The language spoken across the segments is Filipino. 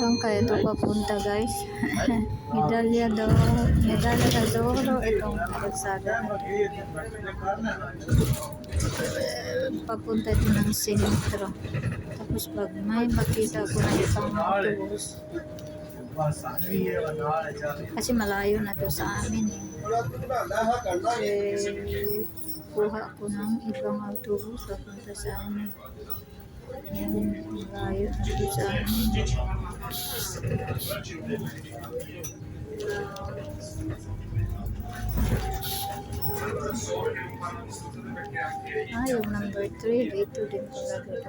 Saan kaya ito papunta guys? Medalya d'oro itong kalsada. Papunta ito ng sentro. Tapos pag may makita ko na isang autobus. Kasi malayo na to sa amin eh. Kuha ko ng ibang autobus papunta sa amin. Yan, malayo na to sa amin. Yung number 3 dito din talaga.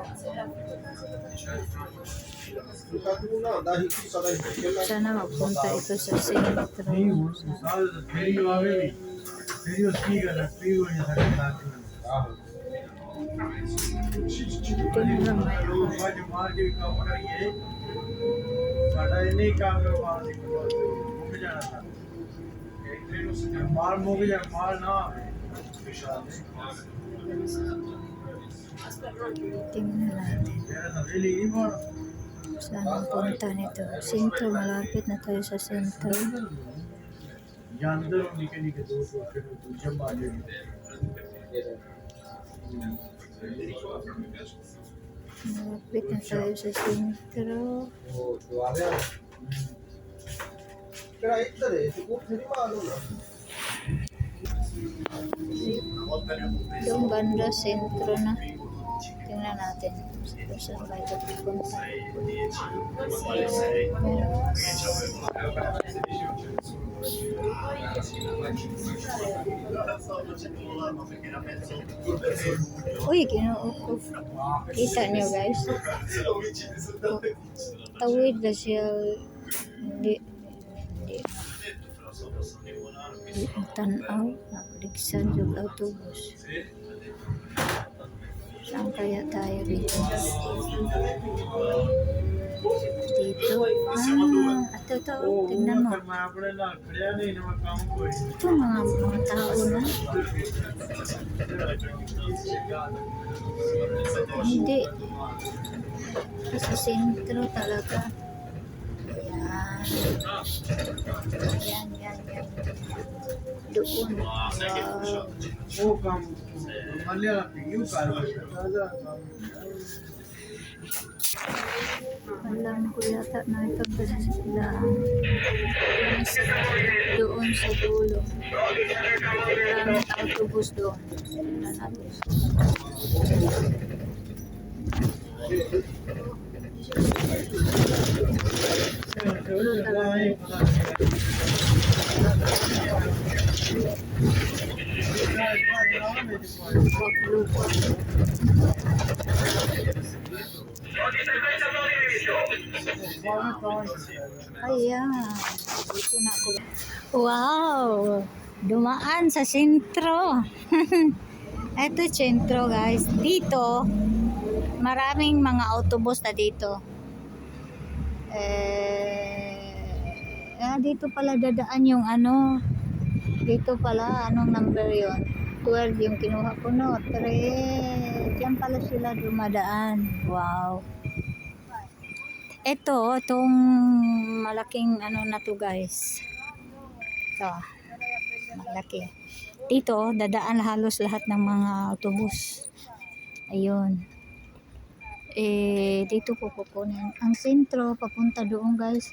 Sana magpunta ito sa sentro. Tingnan natin. Saan punta nito? Sentro, malapit na tayo sa sentro. Malapit na tayo sa sentro. Yung banda sentro na. Tingnan natin kung saan ba ito pupunta. Uy, kinuupo. Kita nyo guys. Tawid na siya. Hindi tanaw. Nakuligsan yung autobus. Saan kaya tayo dito? Dito. Ito. Tignan mo. Ito mga tao na. Hindi. Sa sentro talaga. Yan. Doon. Alam ko yata na ito kasi sila doon sa dulo. Maraming autobus doon. Ayan, dito na ako. Wow, dumaan sa sentro. Ito sentro guys. Dito, maraming mga autobus na dito. Dito pala dadaan yung ano. Dito pala, anong number yon? 12 yung kinuha ko, no? 3. Diyan pala sila dumadaan. Wow. Itong malaking ano na to guys. Ito, malaki. Dito, dadaan halos lahat ng mga autobus. Ayun. Dito ko kukunin. Ang sentro, papunta doon guys.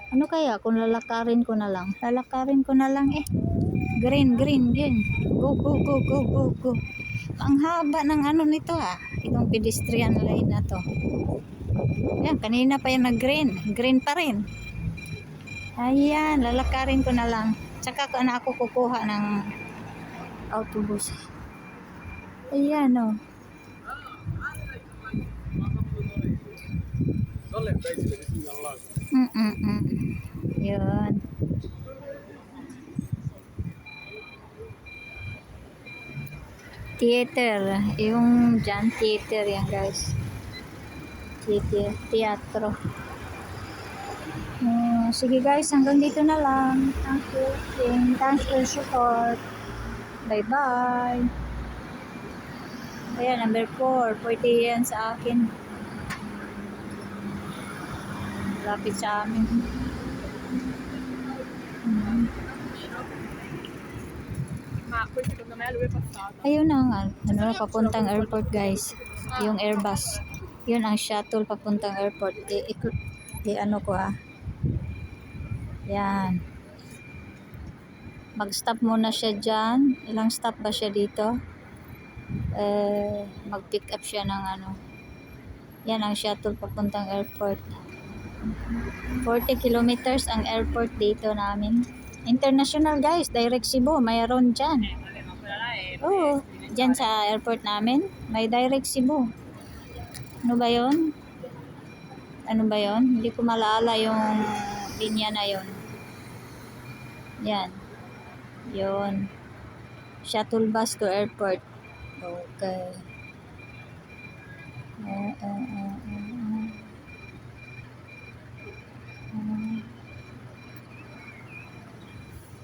Ano kaya kung lalakarin ko na lang? Lalakarin ko na lang eh. Green. Go. Ang haba ng ano nito itong pedestrian line na to. Yan, kanina pa yung nag-green. Green pa rin. Ayan, lalakarin ko na lang. Tsaka na ako kukuha ng autobus. Ayan o. Yun. Theater. Yung dyan theater yan guys. Teatro. Sige guys, hanggang dito na lang. Thank you. Thanks for support. Bye. Ayan, number 4. 40 yan sa akin. malapit sa amin. Mm. Ayun ang ano, papuntang airport guys. Yung Airbus. Yun ang shuttle papuntang airport. Ano ko Yan. Mag-stop muna siya dyan. Ilang stop ba siya dito? Mag-pick up siya ng ano. Yan ang shuttle papuntang airport. 40 kilometers ang airport dito namin. International guys, direct Cebu, mayroon dyan. Oo, dyan sa airport namin, may direct Cebu. Ano ba yun? Hindi ko maalala yung linya na yun. Yan. Yun. Shuttle bus to airport. Okay.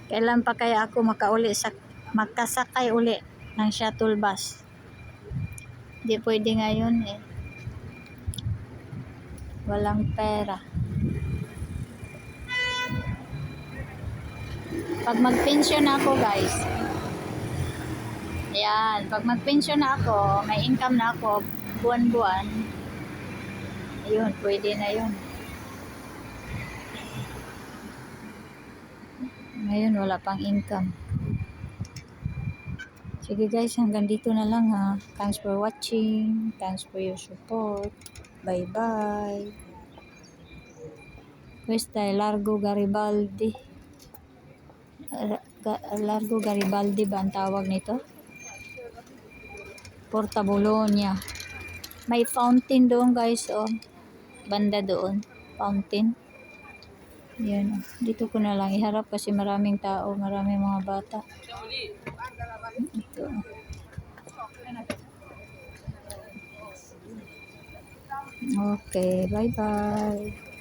Kailan pa kaya ako makasakay uli ng shuttle bus? Hindi pwede ngayon eh. Walang pera. Pag mag-pension ako guys, ayan, pag mag-pension na ako, may income na ako, buwan-buwan, ayun, pwede na yun. Ngayon, wala pang income. Sige guys, hanggang dito na lang ha. Thanks for watching. Thanks for your support. Bye-bye. Questa è Largo Garibaldi. Largo Garibaldi ba ang tawag nito? Porta Bologna. May fountain doon guys, oh. Banda doon. Fountain. Yan. Dito ko na lang iharap kasi maraming tao, maraming mga bata. Ito. Okay, bye-bye.